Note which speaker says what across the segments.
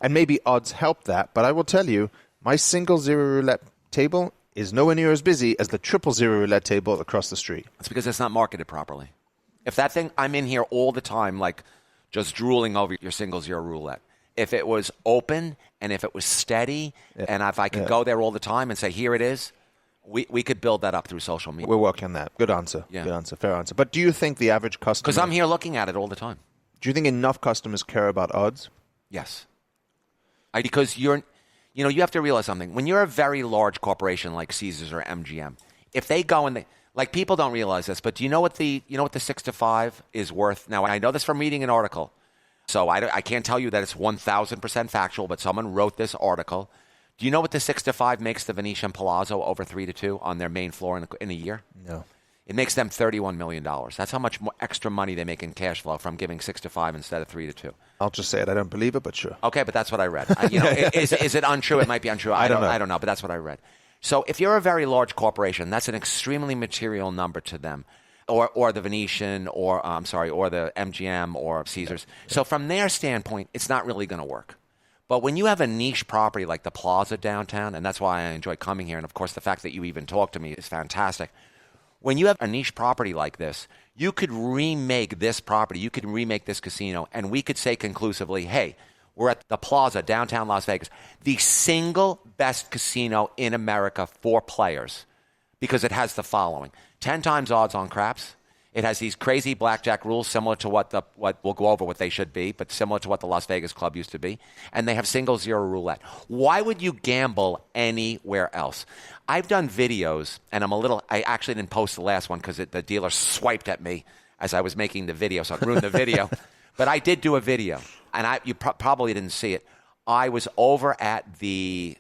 Speaker 1: And maybe odds help that, but I will tell you, my single zero roulette table is nowhere near as busy as the 000 roulette table across the street.
Speaker 2: It's because it's not marketed properly. If that thing, I'm in here all the time, like just drooling over your single zero roulette. If it was open and if it was steady, and if I could go there all the time and say, here it is, we could build that up through social media.
Speaker 1: We're working on that. Good answer.
Speaker 2: Yeah.
Speaker 1: Good answer. Fair answer. But do you think the average customer...
Speaker 2: Because I'm here looking at it all the time.
Speaker 1: Do you think enough customers care about odds?
Speaker 2: Yes. Because you have to realize something. When you're a very large corporation like Caesars or MGM, if they go and like people don't realize this, but do you know what the 6 to 5 is worth? Now, I know this from reading an article, so I can't tell you that it's 1,000% factual, but someone wrote this article. Do you know what the 6 to 5 makes the Venetian Palazzo over 3 to 2 on their main floor in a year?
Speaker 1: No.
Speaker 2: It makes them $31 million. That's how much more extra money they make in cash flow from giving 6 to 5 instead of 3 to 2.
Speaker 1: I'll just say it. I don't believe it, but sure.
Speaker 2: Okay, but that's what I read. Is it untrue? It might be untrue. I don't know, but that's what I read. So if you're a very large corporation, that's an extremely material number to them, or the Venetian, or the MGM or Caesars. So from their standpoint, it's not really going to work. But when you have a niche property like the Plaza downtown, and that's why I enjoy coming here, and of course the fact that you even talk to me is fantastic. When you have a niche property like this, you could remake this property, you could remake this casino, and we could say conclusively, hey, we're at the Plaza, downtown Las Vegas, the single best casino in America for players, because it has the following. 10 times odds on craps. It has these crazy blackjack rules similar to what we'll go over what they should be, but similar to what the Las Vegas Club used to be. And they have single zero roulette. Why would you gamble anywhere else? I've done videos, and I actually didn't post the last one because the dealer swiped at me as I was making the video, so it ruined the video. But I did do a video, and you probably didn't see it. I was over at the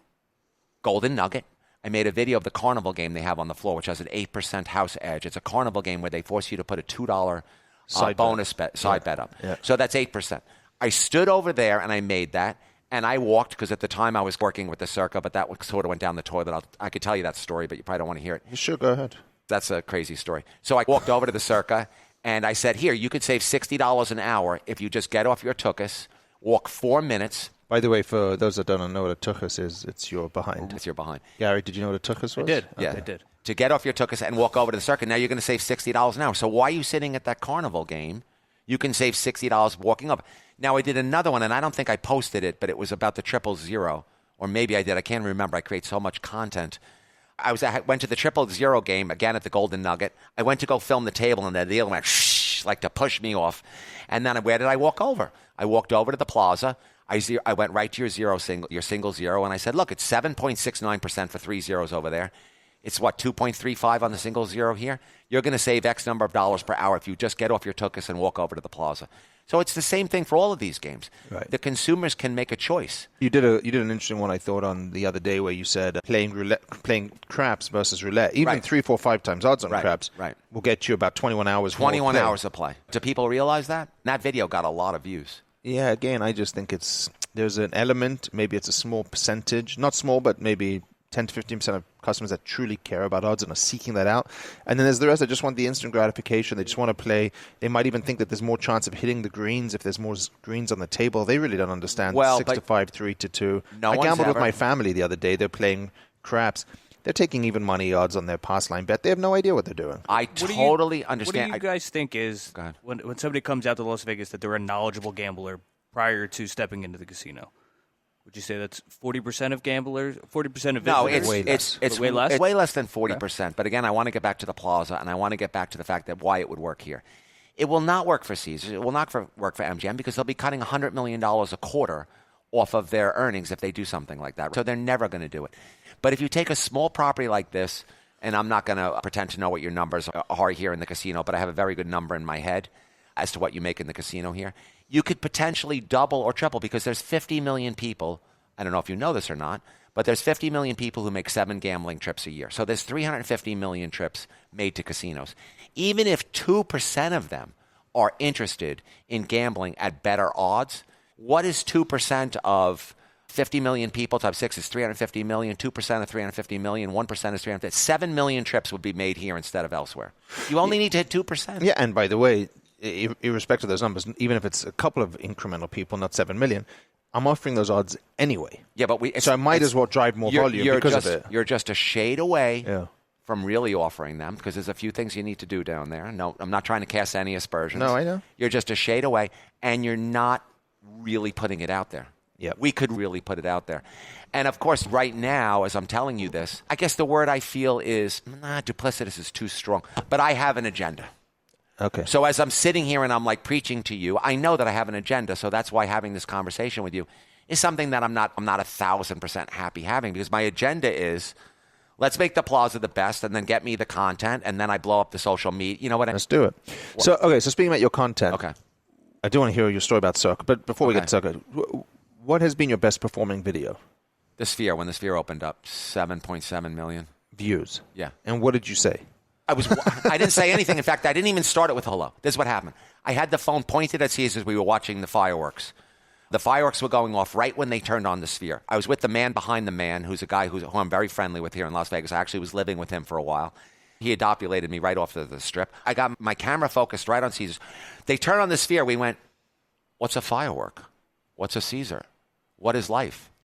Speaker 2: Golden Nugget. I made a video of the carnival game they have on the floor, which has an 8% house edge. It's a carnival game where they force you to put a $2 bonus side bet up. Yeah. So that's 8%. I stood over there and I made that, and I walked, because at the time I was working with the Circa, but that sort of went down the toilet. I could tell you that story, but you probably don't want to hear it.
Speaker 1: You sure, go ahead.
Speaker 2: That's a crazy story. So I walked over to the Circa, and I said, here, you could save $60 an hour if you just get off your tuchus, walk 4 minutes.
Speaker 1: By the way, for those that don't know what a tuchus is, it's your behind.
Speaker 2: It's your behind.
Speaker 1: Gary, did you know what a tuchus was?
Speaker 3: I did.
Speaker 1: Okay.
Speaker 2: Yeah,
Speaker 3: I did.
Speaker 2: To get off your tuchus and walk over to the Circa, now you're going to save $60 an hour. So why are you sitting at that carnival game? You can save $60 walking up. Now, I did another one, and I don't think I posted it, but it was about the 000. Or maybe I did. I can't remember. I create so much content. I went to the 000 game, again at the Golden Nugget. I went to go film the table, and the dealer went, shh, like to push me off. And then where did I walk over? I walked over to the Plaza. I went right to your single zero, and I said, look, it's 7.69% for 3 zeros over there. It's 2.35 on the single zero here? You're going to save X number of dollars per hour if you just get off your tuchus and walk over to the Plaza. So it's the same thing for all of these games.
Speaker 1: Right.
Speaker 2: The consumers can make a choice.
Speaker 1: You did an interesting one, I thought, on the other day where you said playing craps versus roulette, even 3, 4, 5 times odds on craps will get you about 21 hours.
Speaker 2: 21 hours of play. Do people realize that? That video got a lot of views.
Speaker 1: Yeah, again, I just think there's an element, maybe it's a small percentage, not small, but maybe 10 to 15% of customers that truly care about odds and are seeking that out. And then there's the rest that just want the instant gratification. They just want to play. They might even think that there's more chance of hitting the greens if there's more greens on the table. They really don't understand 6 to 5, 3 to 2. I gambled with my family the other day. They're playing craps. They're taking even money odds on their pass line bet. They have no idea what they're doing.
Speaker 2: I totally understand.
Speaker 3: What do you guys think is when somebody comes out to Las Vegas that they're a knowledgeable gambler prior to stepping into the casino? Would you say that's 40% of gamblers, 40% of visitors?
Speaker 2: No,
Speaker 3: it's way less.
Speaker 2: It's way less than 40%. Okay. But again, I want to get back to the Plaza, and I want to get back to the fact that why it would work here. It will not work for Caesars. It will not work for MGM because they'll be cutting $100 million a quarter off of their earnings if they do something like that. So they're never going to do it. But if you take a small property like this, and I'm not going to pretend to know what your numbers are here in the casino, but I have a very good number in my head as to what you make in the casino here, you could potentially double or triple because there's 50 million people. I don't know if you know this or not, but there's 50 million people who make 7 gambling trips a year. So there's 350 million trips made to casinos. Even if 2% of them are interested in gambling at better odds, what is 2% of 50 million people times 6 is 350 million. 2% of 350 million. 1% is 350. 7 million trips would be made here instead of elsewhere. You only need to hit 2%.
Speaker 1: Yeah, and by the way, irrespective of those numbers, even if it's a couple of incremental people, not 7 million, I'm offering those odds anyway.
Speaker 2: Yeah, but
Speaker 1: so I might as well drive more volume because of it.
Speaker 2: You're just a shade away from really offering them, because there's a few things you need to do down there. No, I'm not trying to cast any aspersions.
Speaker 1: No, I know.
Speaker 2: You're just a shade away, and you're not really putting it out there.
Speaker 1: Yep.
Speaker 2: We could really put it out there. And, of course, right now, as I'm telling you this, I guess the word I feel is, duplicitous is too strong, but I have an agenda.
Speaker 1: Okay.
Speaker 2: So as I'm sitting here and I'm like preaching to you, I know that I have an agenda, so that's why having this conversation with you is something that I'm not 1,000% happy having, because my agenda is, let's make the plaza the best, and then get me the content, and then I blow up the social media. You know what I mean?
Speaker 1: Let's do it. So speaking about your content,
Speaker 2: okay,
Speaker 1: I do want to hear your story about Circle, but before we get to Circle, what has been your best performing video?
Speaker 2: The Sphere, when the Sphere opened up, 7.7 million
Speaker 1: views.
Speaker 2: Yeah.
Speaker 1: And what did you say?
Speaker 2: I didn't say anything. In fact, I didn't even start it with hello. This is what happened. I had the phone pointed at Caesars as we were watching the fireworks. The fireworks were going off right when they turned on the Sphere. I was with the man behind the man, who's a guy who I'm very friendly with here in Las Vegas. I actually was living with him for a while. He adopted me right off the strip. I got my camera focused right on Caesars. They turned on the Sphere. We went, what's a firework? What's a Caesar? What is life?